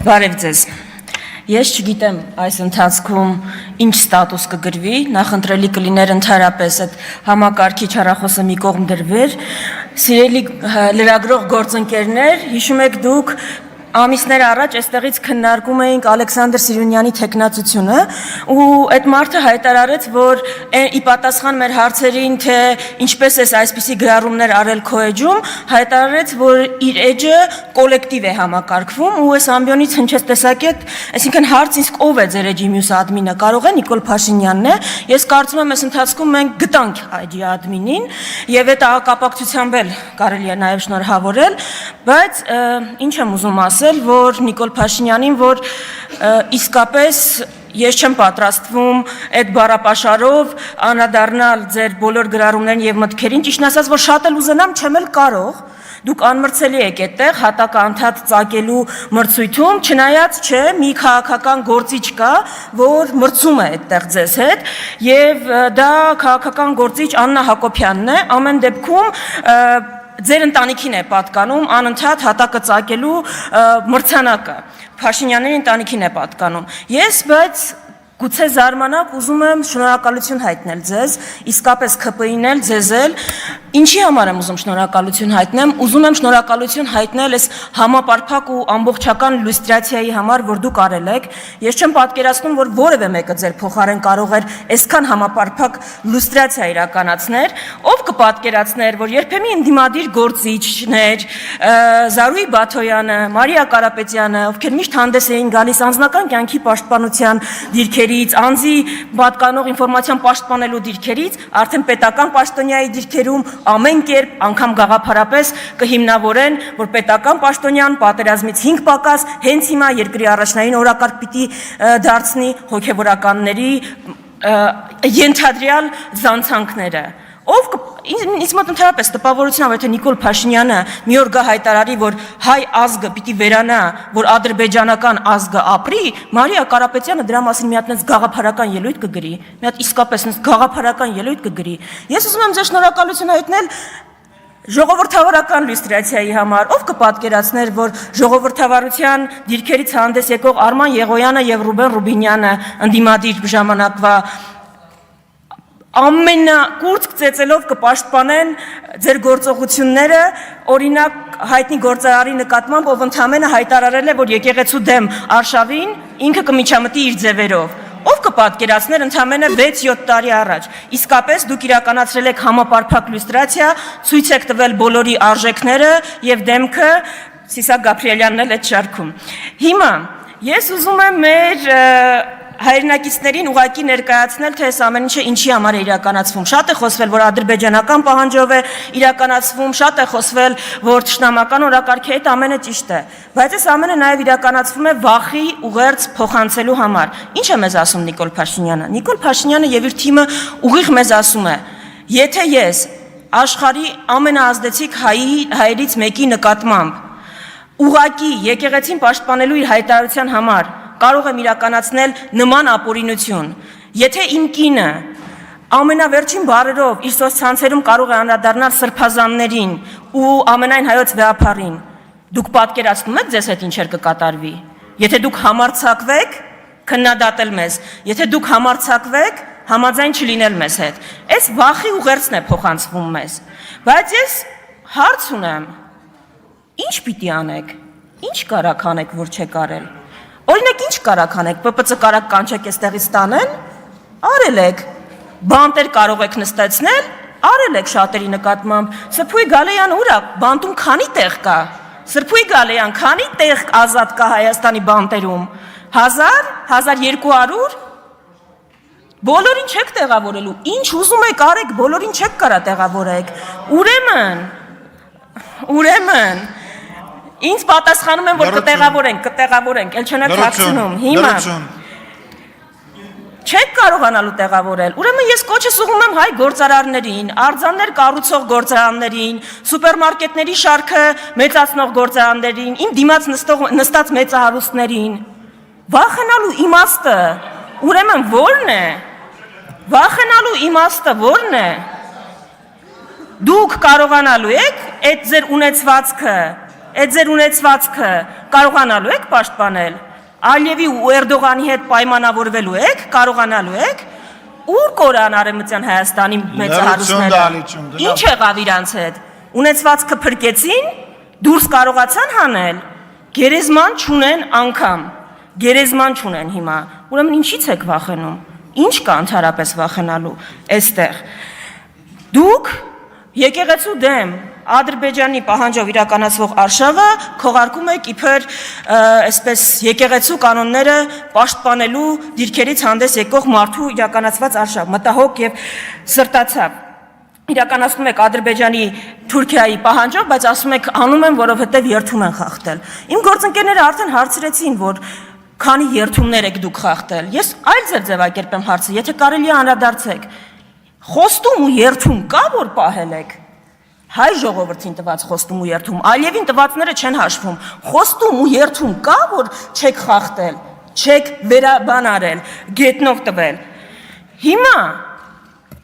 Բարև ձեզ։ Ես չգիտեմ այս ընթացքում ինչ ստատուս կգրվի, նախընտրելի կլիներ ընդհանրապես այդ համակարգիչ հեռախոսը մի կողմ դրվեր։ Սիրելի լրագրող գործընկերներ, հիշում եք դուք ամիսներ առաջ այստեղից քննարկում էինք Ալեքսանդր Սիրունյանի թեկնածությունը ու այդ մարդը հայտարարեց, որ ի պատասխան մեր հարցերին, թե ինչպես է այսպիսի գրառումներ արել քո էջում, հայտարարեց, որ իր էջը կոլեկտիվ է համակարգվում ու այս ամբիոնից հնչեց տեսակետ, այսինքն հարց իսկ ով է ձեր էջի մյուս ադմինը, կարող է Նիկոլ Փաշինյանն է։ Ես կարծում եմ այս ընթացքում մենք գտանք էջի ադմինին եւ այդ կապակցությամբ էլ կարելի է նաեւ շնորհավորել, բայց ինչ եմ ուզում ասել, որ Նիկոլ Փաշինյանին, որ իսկապես ես չեմ պատրաստվում այդ բառապաշարով անդրադառնալ ձեր բոլոր գրառումներին եւ մտքերին, ճիշտն ասած, որ շատ էլ ուզենամ, չեմ էլ կարող։ Դուք անմրցելի եք այդտեղ հատակը անդադ ծակելու մրցույթում, չնայած չէ, մի քաղաքական գործիչ կա, որ մրցում է այդտեղ ձեզ հետ, եւ դա քաղաքական գործիչ Աննա Հակոբյանն է, ամեն դեպքում ձեր ընտանիքին է պատկանում անընդհատ հատակը ծակելու մրցանակը, Փաշինյանների ընտանիքին է պատկանում։ Ես բայց գուցե զարմանաք, ուզում եմ շնորհակալություն հայտնել ձեզ, իսկապես ՔՊԻ-ին էլ, ձեզ էլ, ինչի համար եմ ուզում շնորհակալություն հայտնեմ, ուզում եմ շնորհակալություն հայտնել այս համապարփակ ու ամբողջական լյուստրացիայի համար, որ դուք արել եք։ Ես չեմ պատկերացնում, որ որևէ մեկը ձեր փոխարեն կարող էր այսքան համապարփակ լյուստրացիա իրականացնել, ով կպատկերացներ, որ երբեմն ընդդիմադիր գործիչներ, Զարուհի Բաթոյանը, Մարիա Կարապետյանը, ովքեր միշտ հանդես էին գալիս անձնական կյանքի պաշտպանության դիրքերից, անձի պատկանող ինֆորմացիան պաշտպանելու դիրքերից, արդեն պետական պաշտոնյայի դիրքերում ամեն կերպ, անգամ գաղափարապես կհիմնավորեն, որ պետական պաշտոնյան պատերազմից 5 պակաս հենց հիմա երկրի առաջնային օրակարգ պիտի դարձնի հոգևորականների ենթադրյալ զանցանքները։ Ինձ մոտ ընդհանրապես տպավորություն է, թե Նիկոլ Փաշինյանը մի օր գա հայտարարի, որ հայ ազգը պիտի վերանա, որ ադրբեջանական ազգը ապրի, Մարիա Կարապետյանը դրա մասին մի հատ գաղափարական ելույթ կգրի, մի հատ իսկապես գաղափարական ելույթ կգրի։ Ես ուզում եմ ձեզ շնորհակալություն հայտնել ժողովրդավարական լյուստրացիայի համար, ով կպատկերացներ, որ ժողովրդավարության դիրքերից հանդես եկող Արման Եղոյանը եւ Ռուբեն Ռուբինյանը ընդդիմադիր ժամանակվա ամենակուրծք ծեծելով կպաշտպանեն ձեր գործողությունները, օրինակ հայտնի գործարարի նկատմամբ, ով ընդամենը հայտարարել է, որ եկեղեցու դեմ արշավին ինքը կմիջամտի իր ձևերով։ Ով կպատկերացներ ընդամենը 6-7 տարի առաջ։ Իսկապես դուք իրականացրել եք համապարփակ լյուստրացիա, ցույց եք տվել բոլորի արժեքները եւ դեմքը, Սիսակ Գաբրիելյանն էլ այդ շարքում։ Հիմա ես ուզում եմ մեր հայրենակիցներին ուղղակի ներկայացնել, թե այս ամեն ինչը ինչի համար է իրականացվում։ Շատ է խոսվել, որ ադրբեջանական պահանջով է իրականացվում, շատ է խոսվել, որ թշնամական օրակարգի հետ ամենը ճիշտ է, բայց այս ամենը նաև իրականացվում է վախի ուղերձ փոխանցելու համար։ Ինչ է մեզ ասում Նիկոլ Փաշինյանը։ Նիկոլ Փաշինյանը եւ իր թիմը ուղիղ մեզ ասում է. եթե ես աշխարհի ամենաազդեցիկ հայերից մեկի նկատմամբ ուղղակի եկեղեցին պաշտպանելու իր հայտարարության համար կարող եմ իրականացնել նման ապօրինություն, եթե իմ կինը ամենավերջին բառերով իր սոցցանցերում կարող է անդրադառնալ սրբազաններին ու ամենայն հայոց վեհապարին, դուք պատկերացնում եք ձեզ հետ ինչեր կկատարվի։ Եթե դուք համարձակվեք քննադատել մեզ, եթե դուք համարձակվեք համաձայն չլինել մեզ հետ, այս վախի ուղերձն է փոխանցվում մեզ։ Բայց ես հարց ունեմ, ինչ պիտի անեք, ինչ կարաք անեք, որ չեք արել։ Օրինակ ինչ կարաք անեք, ՊՊՑ կարաք կանչեք այստեղից տանեն, արել եք, բանտեր կարող եք նստեցնել, արել եք շատերի նկատմամբ, Սրբույի Գալեյան ուր է, բանտում քանի տեղ կա, Սրբույի Գալեյան քանի տեղ ազատ կա Հայաստանի բանտերում, 1000, 1200, բոլորին չեք տեղավորելու, ինչ ուզում եք արեք, բոլորին չեք կարա տեղավորեք, ուրեմն, Ինձ պատասխանում են, որ կտեղավորենք, էլ չեն թաքցնում, հիմա չեք կարողանալու տեղավորել, ուրեմն ես կոչս ուղղում եմ հայ գործարարներին, արձաններ կառուցող գործարաններին, սուպերմարկետների շարքը մեծացնող գործարաններին, իմ դիմաց նստած մեծահարուստներին, վախենալու իմաստը, ուրեմն որն է, վախենալու իմաստը որն է, դուք կարողանալու եք այդ ձեր ունեցվածքը, այդ ձեր ունեցվածքը կարողանալու եք պաշտպանել, Ալիևի ու Էրդողանի հետ պայմանավորվելու եք, կարողանալու եք, ուր կորան Արևմտյան Հայաստանի մեծահարուստները, ինչ եղավ իրանց հետ, ունեցվածքը փրկեցին, դուրս կարողացան հանել, գերեզման չունեն անգամ, գերեզման չունեն հիմա, ուրեմն ինչից եք վախենում, ինչ կա ընդհանրապես վախենալու այստեղ, դուք եկեղեցու դեմ Ադրբեջանի պահանջով իրականացվող արշավը քողարկում եք իբր այսպես եկեղեցու կանոնները պաշտպանելու դիրքերից հանդես եկող մարդու իրականացված արշավ, մտահոգ եւ սրտացավ։ Իրականացնում եք Ադրբեջանի Թուրքիայի պահանջով, բայց ասում եք անում են, որովհետեւ երթում են խախտել։ Իմ գործընկերները արդեն հարցրեցին, որ քանի երթումներ եք դուք խախտել։ Ես այլ ձևակերպեմ հարցը, եթե կարելի է անդրադարձեք։ Խոստում ու երթում կա, որ պահել եք։ Հայ ժողովրդին տված խոստում ու երթում, Ալիևին տվածները չեն հաշվում, խոստում ու երթում կա, որ չեք խախտել, չեք վերաբան արել, գետնով տվել։ Հիմա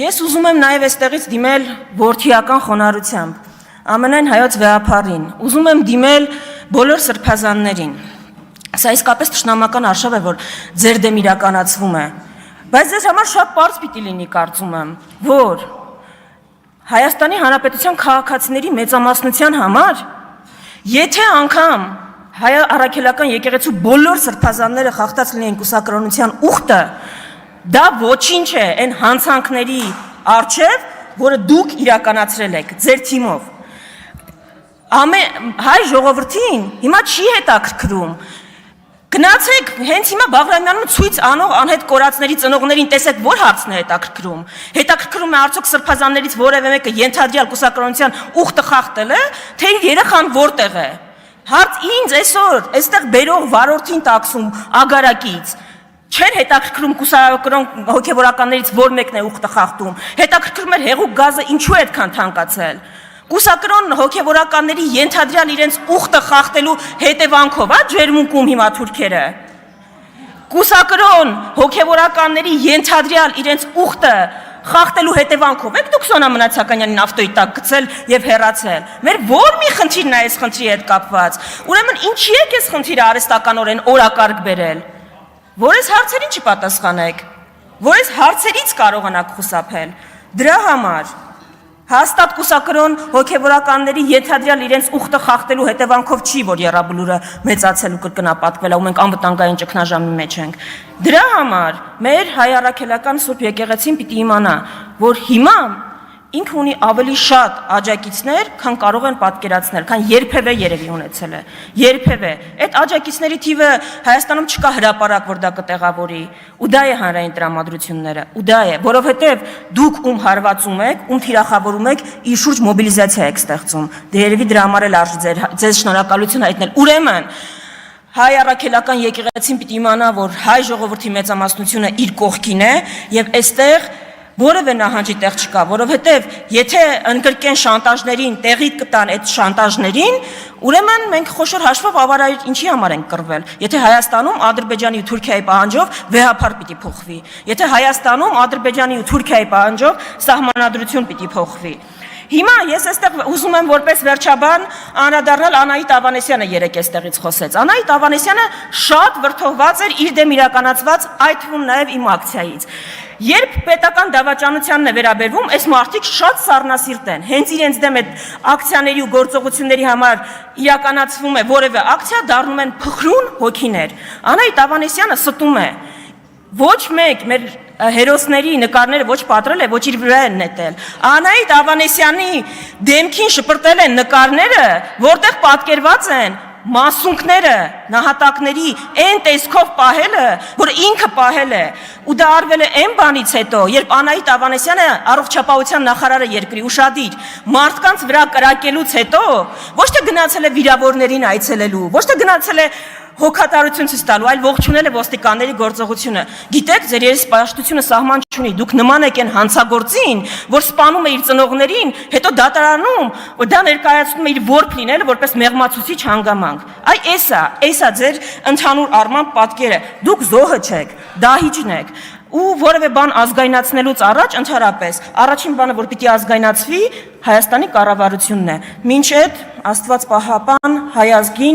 ես ուզում եմ նաև այստեղից դիմել որդիական խոնարհությամբ, ԱՄՆ հայոց վեհապարին, ուզում եմ դիմել բոլոր սրբազաններին։ Սա իսկապես թշնամական արշավ է, որ ձեր դեմ իրականացվում է, բայց ձեզ համար շատ պարզ պիտի լինի, կարծում եմ, որ Հայաստանի Հանրապետության քաղաքացիների մեծամասնության համար, եթե անգամ հայ առաքելական եկեղեցու բոլոր սրբազանները խախտած լինեն կուսակրոնության ուխտը, դա ոչինչ է այն հանցանքների առջև, որը դուք իրականացրել եք ձեր թիմով։ Հայ ժողովրդին հիմա չի հետաքրքրում։ Գնացեք, հենց հիմա Բաղրամյանում ցույց անող անհետ կորածների ծնողներին տեսեք, որ հարցն է հետաքրքրում։ Հետաքրքրում է արդյոք սրբազաններից որևէ մեկը ենթադրյալ կուսակրոնության ուխտը խախտել է, թե իր երեխան որտեղ է։ Հարց ինձ այսօր այստեղ բերող վարորդին տաքսում ագարակից չեր հետաքրքրում կուսակրոն հոգևորականներից որ մեկն է ուխտը խախտում։ Հետաքրքրում էր հեղուկ գազը ինչու է այդքան թանկացել։ Կուսակրոն հոգևորականների ենթադրյալ իրենց ուխտը խախտելու հետևանքով, ջերմունքում հիմա թուրքերը։ Կուսակրոն հոգևորականների ենթադրյալ իրենց ուխտը խախտելու հետևանքով եք դուք Սոնա Մնացականյանին ավտոյի տակ գցել եւ հեռացել։ Մեր որ մի խնդիրն է այս խնդրի հետ կապված։ Ուրեմն ինչի եք այս խնդիրը արհեստականորեն օրակարգ բերել։ Որ այս հարցերին չպատասխանեք, որ այս հարցերից կարողանաք խուսափել։ Դրա համար հաստատ կուսակրոն հոգևորականների ենթադրյալ իրենց ուխտը խախտելու հետևանքով չի, որ եռաբլուրը մեծացել ու կրկնապատկվել է, ու մենք անվտանգային ճգնաժամի մեջ ենք։ Դրա համար մեր հայ առաքելական Սուրբ եկեղեցին պիտի իմանա, որ հիմա ինքը ունի ավելի շատ աջակիցներ, քան կարող են պատկերացնել, քան երբևէ երևի ունեցել է։ Երբևէ։ Այդ աջակիցների թիվը Հայաստանում չկա հրապարակ, որ դա կտեղավորի, ու դա է հանրային տրամադրությունները, ու դա է, որովհետև դուք ում հարվածում եք, ում թիրախավորում եք, իր շուրջ մոբիլիզացիա եք ստեղծում։ Դե երևի դրա համար էլ արժի ձեզ շնորհակալություն հայտնել։ Ուրեմն հայ առաքելական եկեղեցին պիտի իմանա, որ հայ ժողովրդի մեծամասնությունը իր կողքին է, եւ այստեղ որևէ նահանջի տեղ չկա, որովհետև եթե ընդգրկեն շանտաժներին, տեղի կտան այդ շանտաժներին, ուրեմն մենք խոշոր հաշվով ավարայր ինչի համար ենք կռվել։ Եթե Հայաստանում Ադրբեջանի ու Թուրքիայի պահանջով վեհապար պիտի փոխվի, եթե Հայաստանում Ադրբեջանի ու Թուրքիայի պահանջով սահմանադրություն պիտի փոխվի։ Հիմա ես այստեղ ուզում եմ որպես վերջաբան անդրադառնալ Անահիտ Ավանեսյանը երեք այստեղից խոսեց։ Անահիտ Ավանեսյանը շատ վրդովված էր իր դեմ իրականացված այդ թվում նաև իմ ակցիայից։ Երբ պետական դավաճանությանն է վերաբերվում, այս մարդիկ շատ սառնասիրտ են։ Հենց իրենց դեմ այդ ակցիաների ու գործողությունների համար իրականացվում է որևէ ակցիա, դառնում են փխրուն հոգիներ։ Անահիտ Ավանեսյանը ստում է։ Ոչ մեկ մեր հերոսների նկարները ոչ պատրել է, ոչ իր վրա են նետել։ Անահիտ Ավանեսյանի դեմքին շպրտել են նկարները, որտեղ պատկերված են մասունքները, նահատակների այն տեսքով պահելը, որ ինքը պահել է, ու դա արվել է այն բանից հետո, երբ Անահիտ Ավանեսյանը առողջապահության նախարարը երկրի ուշադիր մարդկանց վրա կրակելուց հետո ոչ թե գնացել է վիրավորներին այցելելու, ոչ թե գնացել է հոգատարություն ցույց տալու, այլ ողջունել է ոստիկանների գործողությունը։ Գիտեք, ձեր երեսպաշտությունը սահման չունի, դուք նման եք այն հանցագործին, որ սպանում է իր ծնողներին, հետո դատարանում, որ դա ներկայացնում է իր որբ լինելը որպես մեղմացուցիչ հանգամանք։ Այ էսա ձեր ընդհանուր առմամբ պատկերը։ Դուք զոհը չեք, դահիճն եք։ ու որևէ բան ազգայնացնելուց առաջ ընդհանրապես առաջին բանը, որ պիտի ազգայնացվի, Հայաստանի կառավարությունն է։ Մինչ այդ Աստված պահապան հայ ազգին